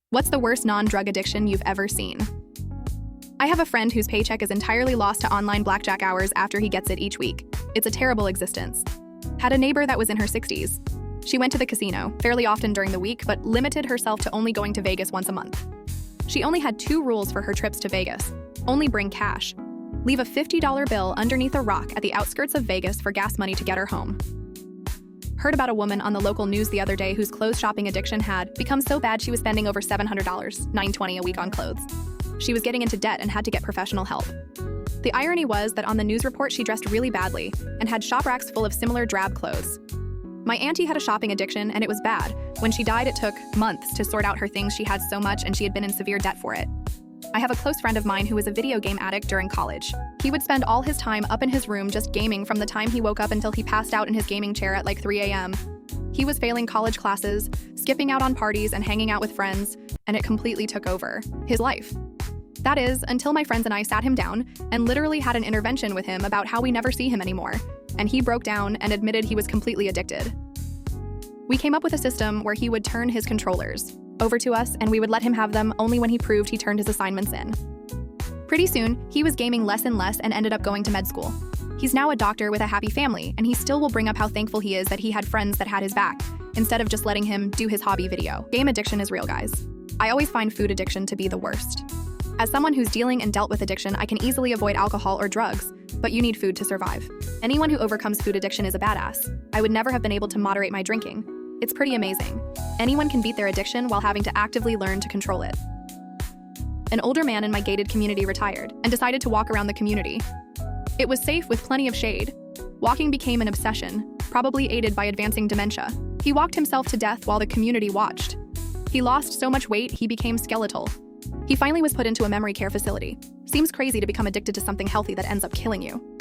What's the worst non-drug addiction you've ever seen? I have a friend whose paycheck is entirely lost to online blackjack hours after he gets it each week. It's a terrible existence. Had a neighbor that was in her 60s. She went to the casino, fairly often during the week, but limited herself to only going to Vegas once a month. She only had 2 rules for her trips to Vegas. Only bring cash. Leave a $50 bill underneath a rock at the outskirts of Vegas for gas money to get her home. Heard about a woman on the local news the other day whose clothes shopping addiction had become so bad she was spending over $700, $920 a week on clothes. She was getting into debt and had to get professional help. The irony was that on the news report she dressed really badly and had shop racks full of similar drab clothes. My auntie had a shopping addiction and it was bad. When she died, it took months to sort out her things. She had so much and she had been in severe debt for it. I have a close friend of mine who was a video game addict during college. He would spend all his time up in his room just gaming from the time he woke up until he passed out in his gaming chair at like 3 a.m. He was failing college classes, skipping out on parties and hanging out with friends, and it completely took over his life. That is, until my friends and I sat him down and literally had an intervention with him about how we never see him anymore, and he broke down and admitted he was completely addicted. We came up with a system where he would turn his controllers over to us and we would let him have them only when he proved he turned his assignments in. Pretty soon, he was gaming less and less and ended up going to med school. He's now a doctor with a happy family, and he still will bring up how thankful he is that he had friends that had his back, instead of just letting him do his hobby video. Game addiction is real, guys. I always find food addiction to be the worst. As someone who's dealing and dealt with addiction, I can easily avoid alcohol or drugs, but you need food to survive. Anyone who overcomes food addiction is a badass. I would never have been able to moderate my drinking. It's pretty amazing. Anyone can beat their addiction while having to actively learn to control it. An older man in my gated community retired and decided to walk around the community. It was safe with plenty of shade. Walking became an obsession, probably aided by advancing dementia. He walked himself to death while the community watched. He lost so much weight, he became skeletal. He finally was put into a memory care facility. Seems crazy to become addicted to something healthy that ends up killing you.